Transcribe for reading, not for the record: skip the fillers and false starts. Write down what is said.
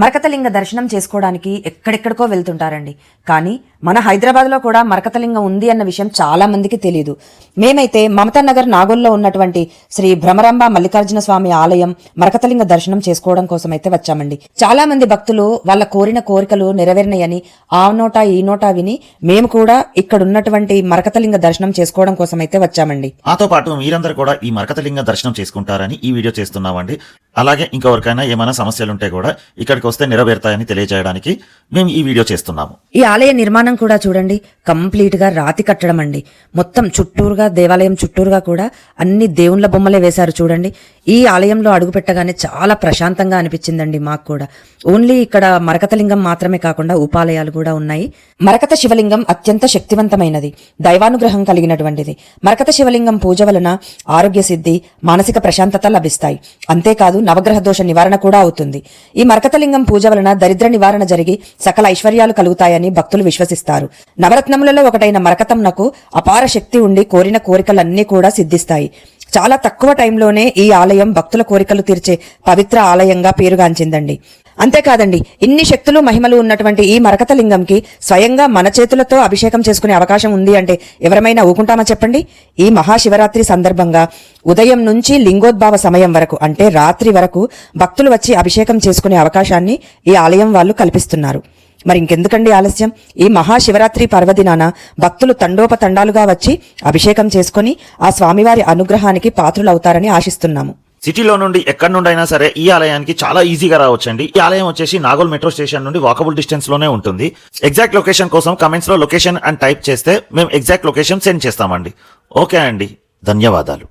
మరకతలింగ దర్శనం చేసుకోవడానికి ఎక్కడెక్కడికో వెళ్తుంటారండి. కానీ మన హైదరాబాద్లో కూడా మరకతలింగం ఉంది అన్న విషయం చాలా మందికి తెలియదు. మేమైతే మమతా నగర్ నాగోల్లో ఉన్నటువంటి శ్రీ భ్రమరాంబ మల్లికార్జున స్వామి ఆలయం మరకతలింగ దర్శనం చేసుకోవడం కోసం అయితే వచ్చామండి. చాలా మంది భక్తులు వాళ్ళ కోరిన కోరికలు నెరవేరినాయని ఆ నోటా ఈ నోటా విని మేము కూడా ఇక్కడ ఉన్నటువంటి మరకతలింగ దర్శనం చేసుకోవడం కోసం అయితే వచ్చామండి. మాతో పాటు మీరందరూ కూడా ఈ మరకతలింగ దర్శనం చేసుకుంటారని ఈ వీడియో చేస్తున్నామండి. అలాగే ఇంకెవరికైనా ఏమైనా సమస్యలుంటే కూడా ఇక్కడికి వస్తే నెరవేరుతాయని తెలియజేయడానికి మేము ఈ వీడియో చేస్తున్నాము. ఈ ఆలయ నిర్మాణం కూడా చూడండి, కంప్లీట్ గా రాతి కట్టడం అండి. మొత్తం చుట్టూరుగా దేవాలయం చుట్టూరుగా కూడా అన్ని దేవుళ్ళ బొమ్మలే వేశారు చూడండి. ఈ ఆలయంలో అడుగు పెట్టగానే చాలా ప్రశాంతంగా అనిపించిందండి మాకు కూడా. ఓన్లీ ఇక్కడ మరకతలింగం మాత్రమే కాకుండా ఉపాలయాలు కూడా ఉన్నాయి. మరకత శివలింగం అత్యంత శక్తివంతమైనది, దైవానుగ్రహం కలిగినటువంటిది. మరకత శివలింగం పూజ వలన ఆరోగ్య సిద్ధి, మానసిక ప్రశాంతత లభిస్తాయి. అంతేకాదు నవగ్రహ దోష నివారణ కూడా అవుతుంది. ఈ మరకతలింగం పూజ వలన దరిద్ర నివారణ జరిగి సకల ఐశ్వర్యాలు కలుగుతాయని భక్తులు విశ్వసిస్తారు. నవరత్నములలో ఒకటైన మరకతంనకు అపార శక్తి ఉండి కోరిన కోరికలన్నీ కూడా సిద్ధిస్తాయి. చాలా తక్కువ టైంలోనే ఈ ఆలయం భక్తుల కోరికలు తీర్చే పవిత్ర ఆలయంగా పేరుగాంచిందండి. అంతేకాదండి, ఇన్ని శక్తులు మహిమలు ఉన్నటువంటి ఈ మరకతలింగంకి స్వయంగా మన చేతులతో అభిషేకం చేసుకునే అవకాశం ఉంది అంటే ఎవరమైనా ఊకుంటామా చెప్పండి. ఈ మహాశివరాత్రి సందర్భంగా ఉదయం నుంచి లింగోద్భవ సమయం వరకు అంటే రాత్రి వరకు భక్తులు వచ్చి అభిషేకం చేసుకునే అవకాశాన్ని ఈ ఆలయం వాళ్ళు కల్పిస్తున్నారు. మరి ఇంకెందుకండి ఆలస్యం, ఈ మహాశివరాత్రి పర్వదినాన భక్తులు తండోపతండాలుగా వచ్చి అభిషేకం చేసుకుని ఆ స్వామివారి అనుగ్రహానికి పాత్రులవుతారని ఆశిస్తున్నాము. సిటీలో నుండి ఎక్కడి నుండి అయినా సరే ఈ ఆలయానికి చాలా ఈజీగా రావచ్చండి. ఈ ఆలయం వచ్చేసి నాగోల్ మెట్రో స్టేషన్ నుండి వాకబుల్ డిస్టెన్స్ లోనే ఉంటుంది. ఎగ్జాక్ట్ లొకేషన్ కోసం కమెంట్స్ లో లొకేషన్ అని టైప్ చేస్తే మేము ఎగ్జాక్ట్ లొకేషన్ సెండ్ చేస్తామండి. ఓకే అండి, ధన్యవాదాలు.